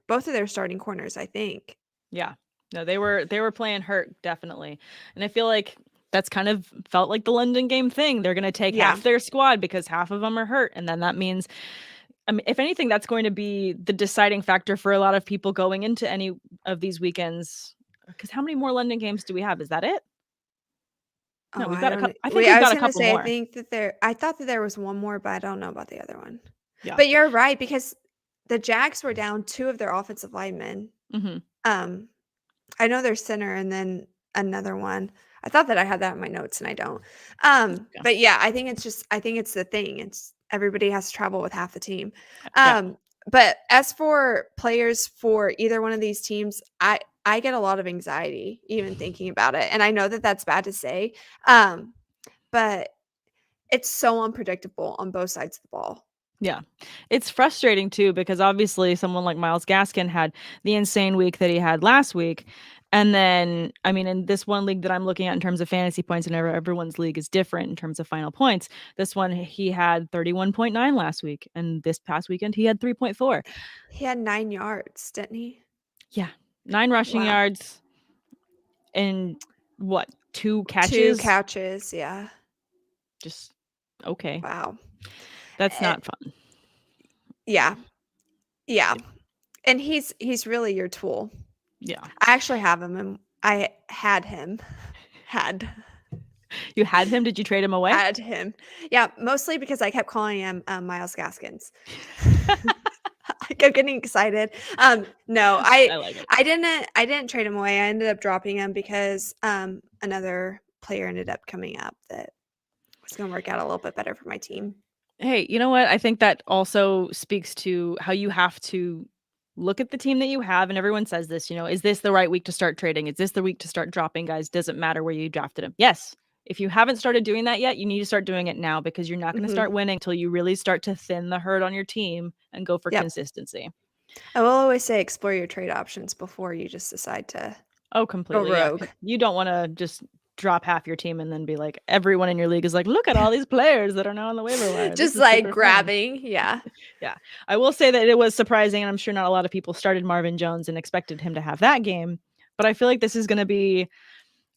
both of their starting corners, I think. Yeah. No, they were playing hurt, definitely. And I feel like that's kind of felt like the London game thing. They're gonna take Yeah. half their squad because half of them are hurt, and then that means, I mean, if anything, that's going to be the deciding factor for a lot of people going into any of these weekends. Because how many more London games do we have? Is that it? No, Oh, we've I got a don't couple. I think wait, we've I was got a gonna couple say, more. I thought that there was one more, but I don't know about the other one. Yeah. But you're right, because the Jags were down 2 of their offensive linemen. Mhm. I know their center and then another one. I thought that I had that in my notes and I don't. Yeah. But yeah, I think it's the thing. It's everybody has to travel with half the team. Yeah. But as for players for either one of these teams, I get a lot of anxiety even thinking about it. And I know that that's bad to say. But it's so unpredictable on both sides of the ball. Yeah. It's frustrating too, because obviously someone like Myles Gaskin had the insane week that he had last week. And then, I mean, in this one league that I'm looking at in terms of fantasy points, and everyone's league is different in terms of final points. This one, he had 31.9 last week. And this past weekend, he had 3.4. He had 9 yards, didn't he? Yeah. 9 rushing Wow. yards and what? 2 2 catches? catches, yeah. Just okay. Wow. That's Eh, not fun. yeah. Yeah. And he's really your tool. Yeah. I actually have him, and I had him. You had him? Did you trade him away? Had him. Yeah, mostly because I kept calling him, Myles Gaskins. I kept getting excited. No, I like it. I didn't trade him away. I ended up dropping him because, another player ended up coming up that was gonna work out a little bit better for my team. Hey, you know what? I think that also speaks to how you have to look at the team that you have, and everyone says this, is this the right week to start trading? Is this the week to start dropping guys? Doesn't matter where you drafted them. Yes. If you haven't started doing that yet, you need to start doing it now, because you're not going to start winning until you really start to thin the herd on your team and go for Yep. consistency. I will always say explore your trade options before you just decide to completely. go Yeah. rogue. You don't want to just drop half your team and then be like, everyone in your league is like, look at all these players that are now on the waiver wire. Just like grabbing. Yeah. Yeah. I will say that it was surprising, and I'm sure not a lot of people started Marvin Jones and expected him to have that game. But I feel like this is going to be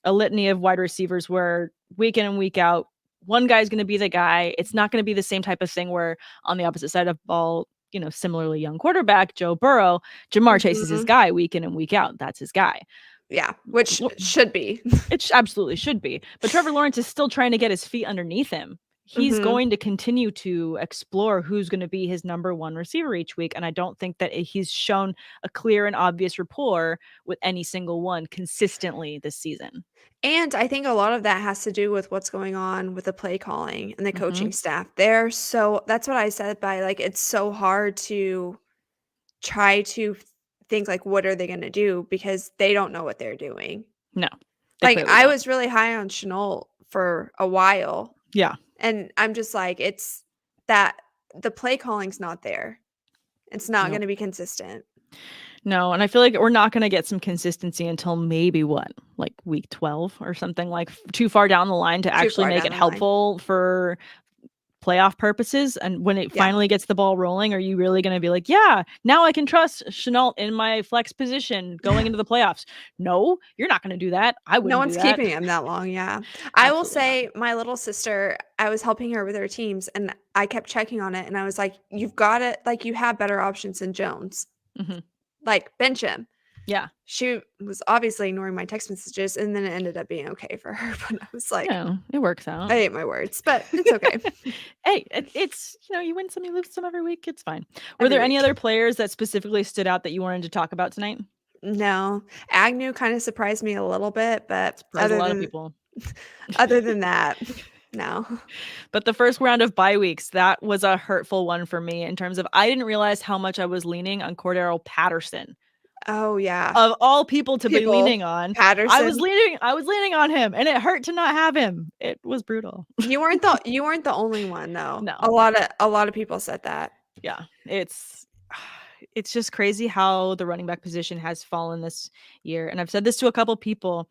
a litany of wide receivers where week in and week out, one guy's going to be the guy. It's not going to be the same type of thing where on the opposite side of the ball, similarly young quarterback, Joe Burrow, Jamar Chase is his guy week in and week out. That's his guy. Yeah, which should be. It absolutely should be. But Trevor Lawrence is still trying to get his feet underneath him. He's going to continue to explore who's going to be his number one receiver each week. And I don't think that he's shown a clear and obvious rapport with any single one consistently this season. And I think a lot of that has to do with what's going on with the play calling and the coaching staff. That's what I said by, like, it's so hard to try to think, like, what are they going to do, because they don't know what they're doing. No. Like, I was really high on Shenault for a while. Yeah. And I'm just like, it's that the play calling's not there. It's not going to be consistent. No, and I feel like we're not going to get some consistency until maybe like week 12 or something, like too far down the line to actually make it helpful for playoff purposes, and when it Yeah. finally gets the ball rolling, are you really going to be like, yeah, now I can trust Chenault in my flex position going into the playoffs? No, you're not going to do that. I No wouldn't do one's that. keeping him that long, yeah. I will Absolutely not. say my little sister, I was helping her with her teams, and I kept checking on it, and I was like, "You've got it, like, you have better options than Jones. Hmm. Like, bench him." Yeah. She was obviously ignoring my text messages, and then it ended up being okay for her, but I was like, Yeah, it works out. I ate my words, but it's okay Hey, it's, you win some, you lose some every week. It's fine. Were every there any week. other players that specifically stood out that you wanted to talk about tonight? No, Agnew kinda surprised me a little bit, but Surprised a lot of people. other than that, no. But the first round of bye weeks, that was a hurtful one for me in terms of I didn't realize how much I was leaning on Cordero Patterson. Oh, yeah. Of all people to be People, leaning on, Patterson. I was leaning on him, and it hurt to not have him. It was brutal. You weren't the only one, though. No. A lot of people said that. Yeah, it's just crazy how the running back position has fallen this year, and I've said this to a couple people.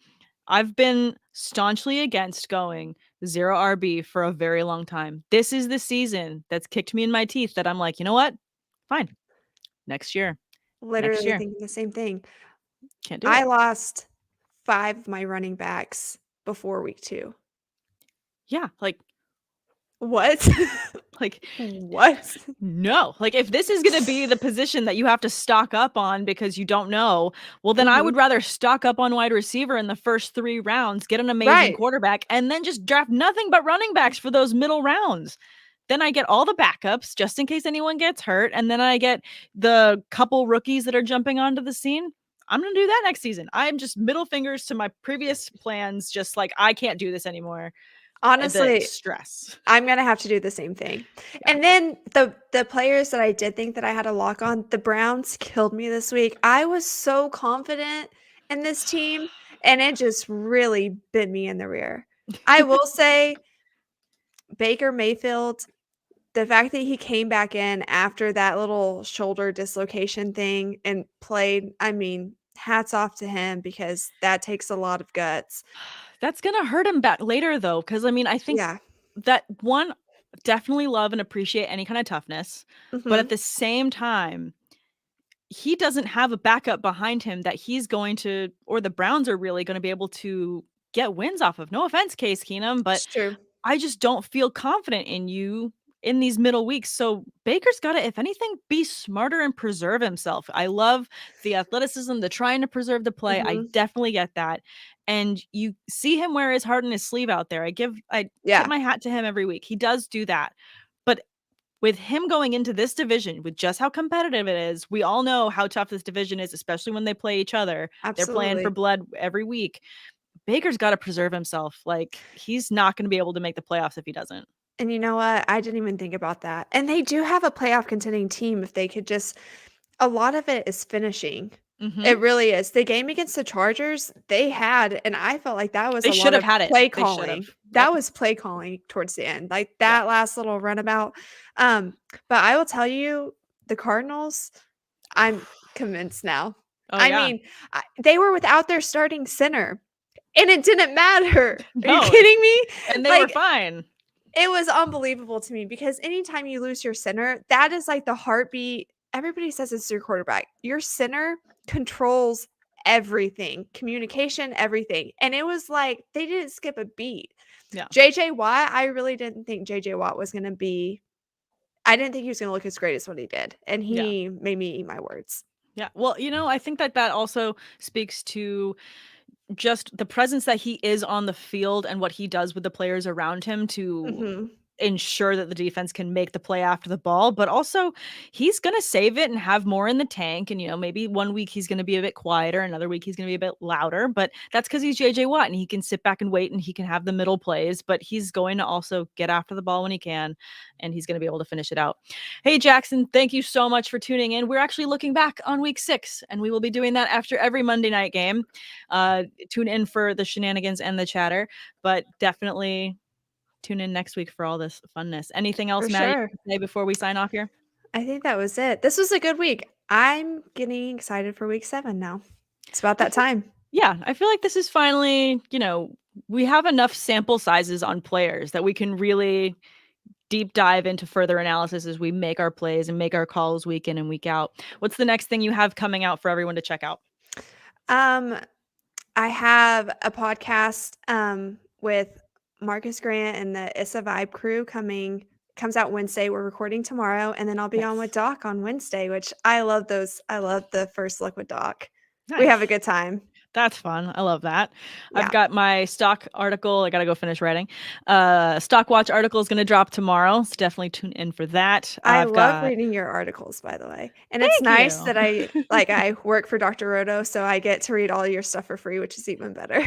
I've been staunchly against going 0 RB for a very long time. This is the season that's kicked me in my teeth that I'm like, "You know what? Fine. Next year. Next Literally year. thinking the same thing. Can't do I it." lost 5 of my running backs before week 2. Yeah, What? like What? no. Like, if this is gonna be the position that you have to stock up on because you don't know, well, then I Mhm. would rather stock up on wide receiver in the first 3 rounds, get an amazing Right. quarterback, and then just draft nothing but running backs for those middle rounds. Then I get all the backups just in case anyone gets hurt, and then I get the couple rookies that are jumping onto the scene. I'm gonna do that next season. I'm just middle fingers to my previous plans, just like, I can't do this anymore. The Honestly, stress. I'm gonna have to do the same thing. Yeah. And then the players that I did think that I had a lock on, the Browns killed me this week. I was so confident in this team, and it just really bit me in the rear. I will say Baker Mayfield, the fact that he came back in after that little shoulder dislocation thing and played, I mean, hats off to him because that takes a lot of guts. That's gonna hurt him back later though, because I mean, I think Yeah. that one, definitely love and appreciate any kind of toughness, but at Mhm. the same time, he doesn't have a backup behind him that he's going to, or the Browns are really gonna be able to get wins off of. No offense, Case Keenum, but It's true. I just don't feel confident in you in these middle weeks. So Baker's got to, if anything, be smarter and preserve himself. I love the athleticism, the trying to preserve the play. I Mhm. definitely get that. And you see him wear his heart on his sleeve out there. I tip Yeah. my hat to him every week. He does do that. But with him going into this division, with just how competitive it is, we all know how tough this division is, especially when they play each other. They're playing for Absolutely. blood every week. Baker's got to preserve himself. Like, he's not going to be able to make the playoffs if he doesn't. And you know what? I didn't even think about that. And they do have a playoff contending team if they could just a lot of it is finishing. Mhm. It really is. The game against the Chargers, they had and I felt like that was They a should lot have of had it. play They should have. calling. That Yep. was play calling towards the end, like Yeah. that last little runabout. Um, but I will tell you, the Cardinals, I'm convinced now. Oh, I yeah. mean, they were without their starting center, and it didn't matter. Are you No, kidding me? and they were Like, fine. it was unbelievable to me because anytime you lose your center, that is like the heartbeat. Everybody says it's your quarterback. Your center controls everything, communication, everything. And it was like they didn't skip a beat. Yeah. JJ Watt, I really didn't think JJ Watt was going to be, I didn't think he was going to look as great as what he did. And Yeah. he made me eat my words. Yeah. Well, I think that also speaks to just the presence that he is on the field and what he does with the players around him to Hmm. ensure that the defense can make the play after the ball, but also he's going to save it and have more in the tank. And, maybe one week he's going to be a bit quieter, another week he's going to be a bit louder, but that's because he's JJ Watt and he can sit back and wait and he can have the middle plays, but he's going to also get after the ball when he can, and he's going to be able to finish it out. Hey, Jackson, thank you so much for tuning in. We're actually looking back on week 6, and we will be doing that after every Monday night game. Tune in for the shenanigans and the chatter, but definitely tune in next week for all this funness. Anything For else, Maddie, you sure. want to say before we sign off here? I think that was it. This was a good week. I'm getting excited for week 7 now. It's about I that feel time. Yeah, I feel like this is finally, we have enough sample sizes on players that we can really deep dive into further analysis as we make our plays and make our calls week in and week out. What's the next thing you have coming out for everyone to check out? I have a podcast with Marcus Grant and the Issa Vibe crew comes out Wednesday. We're recording tomorrow, and then I'll be on with Doc on Wednesday, which I love those. I love the first look with Doc. Nice. We have a good time. That's fun. I love that. Yeah. I've got my stock article. I got to go finish writing. Stock watch article is going to drop tomorrow. So definitely tune in for that. I love reading your articles, by the way. And it's nice that I work for Dr. Roto, so I get to read all your stuff for free, which is even better.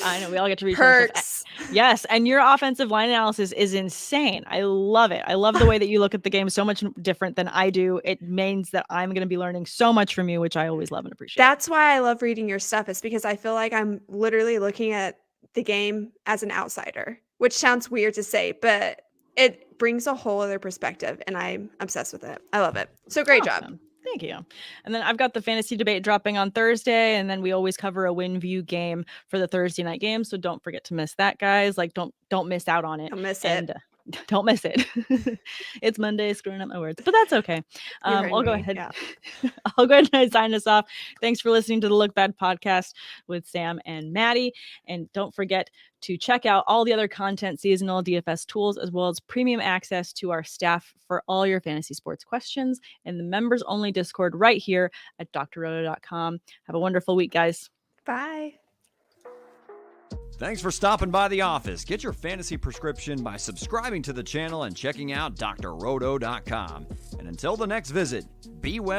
I know we all get to read perks. Yes, and your offensive line analysis is insane. I love it. I love the way that you look at the game so much different than I do. It means that I'm going to be learning so much from you, which I always love and appreciate. That's why I love reading your stuff, is because I feel like I'm literally looking at the game as an outsider, which sounds weird to say, but it brings a whole other perspective, and I'm obsessed with it. I love it. So great job. Thank you. And then I've got the fantasy debate dropping on Thursday, and then we always cover a win view game for the Thursday night game. So don't forget to miss that, guys. Like don't miss out on it. Don't miss it. Don't miss it. It's Monday, screwing up my words, but that's okay. I'll go ahead. Yeah. I'll go ahead and sign us off. Thanks for listening to the Look Bad podcast with Sam and Maddie. And don't forget to check out all the other content, seasonal DFS tools, as well as premium access to our staff for all your fantasy sports questions and the members only Discord right here at drroto.com. Have a wonderful week, guys. Bye. Thanks for stopping by the office. Get your fantasy prescription by subscribing to the channel and checking out drroto.com. And until the next visit, be well.